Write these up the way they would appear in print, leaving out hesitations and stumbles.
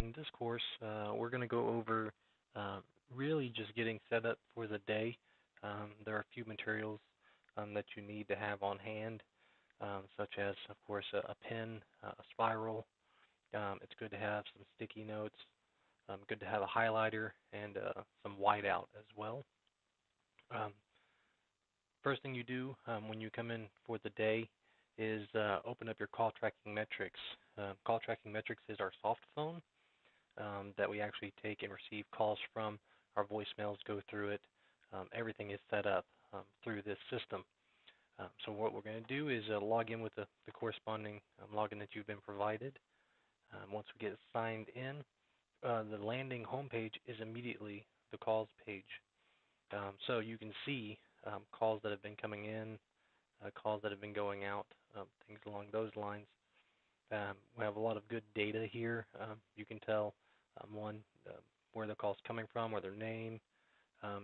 in this course, we're going to go over really just getting set up for the day. There are a few materials that you need to have on hand, such as, of course, a pen, a spiral. It's good to have some sticky notes, good to have a highlighter, and some whiteout as well. First thing you do when you come in for the day is open up your call tracking metrics. Call tracking metrics is our soft phone that we actually take and receive calls from. Our voicemails go through it. Everything is set up through this system. So what we're going to do is log in with the corresponding login that you've been provided. Once we get signed in, the landing homepage is immediately the calls page. So you can see calls that have been coming in, calls that have been going out, things along those lines. We have a lot of good data here. You can tell, where the call's coming from, or their name.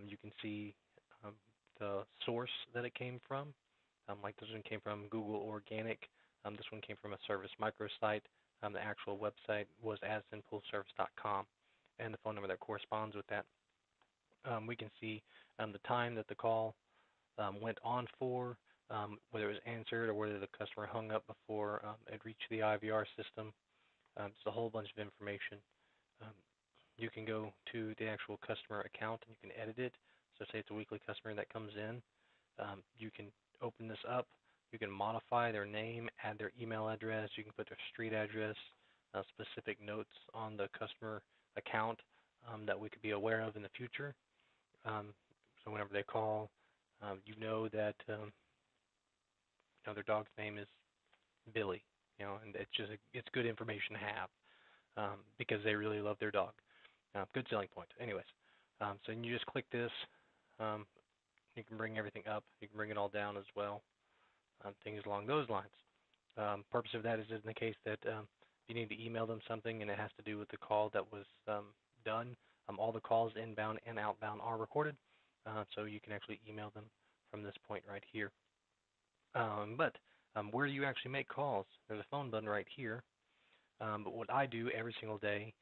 You can see the source that it came from. Like this one came from Google Organic. This one came from a service microsite. The actual website was addsimpleservice.com, and the phone number that corresponds with that. We can see the time that the call went on for, whether it was answered or whether the customer hung up before it reached the IVR system. It's a whole bunch of information. You can go to the actual customer account and you can edit it. So say it's a weekly customer that comes in. You can open this up. You can modify their name, add their email address. You can put their street address, specific notes on the customer account that we could be aware of in the future. So whenever they call, you know that their dog's name is Billy, and it's good information to have because they really love their dog. Good selling point. Anyways, so you just click this. You can bring everything up. You can bring it all down as well. Things along those lines. Purpose of that is in the case that you need to email them something and it has to do with the call that was done. All the calls inbound and outbound are recorded, so you can actually email them from this point right here. But where do you actually make calls? There's a phone button right here. But what I do every single day,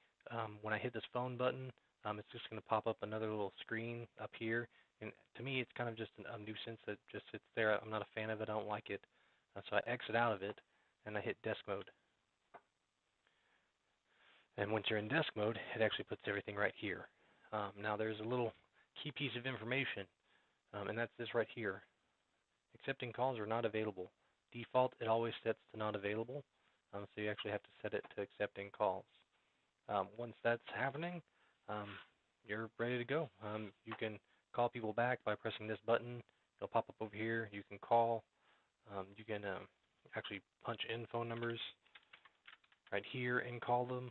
when I hit this phone button, it's just going to pop up another little screen up here. And to me, it's kind of just a nuisance that just sits there. I'm not a fan of it. I don't like it. So I exit out of it, and I hit desk mode. And once you're in desk mode, it actually puts everything right here. Now there's a little key piece of information, and that's this right here. Accepting calls are not available. Default, it always sets to not available, so you actually have to set it to accepting calls. Once that's happening, you're ready to go. You can call people back by pressing this button. It'll pop up over here. You can call. You can actually punch in phone numbers right here and call them.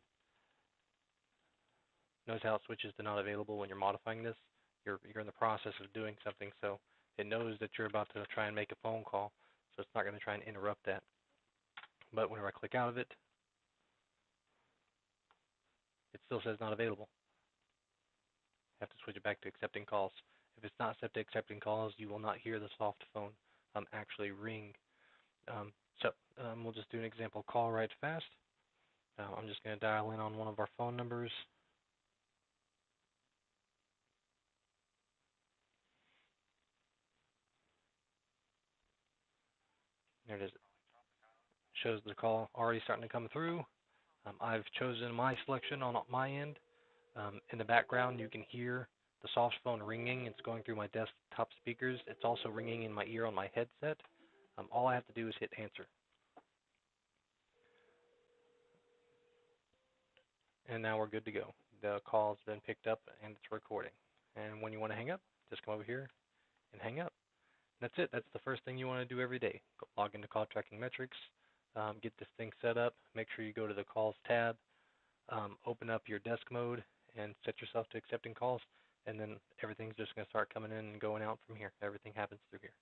Notice how it switches to not available when you're modifying this. You're in the process of doing something, so it knows that you're about to try and make a phone call, so it's not going to try and interrupt that. But whenever I click out of it, it still says not available. I have to switch it back to accepting calls. If it's not set to accepting calls, you will not hear the soft phone actually ring. We'll just do an example call right fast. I'm just going to dial in on one of our phone numbers. There it is. It shows the call already starting to come through. I've chosen my selection on my end. In the background, you can hear the soft phone ringing. It's going through my desktop speakers. It's also ringing in my ear on my headset. All I have to do is hit answer. And now we're good to go. The call's been picked up and it's recording. And when you want to hang up, just come over here and hang up. That's it. That's the first thing you want to do every day. Log into Call Tracking Metrics, get this thing set up. Make sure you go to the Calls tab, open up your desk mode, and set yourself to accepting calls. And then everything's just going to start coming in and going out from here. Everything happens through here.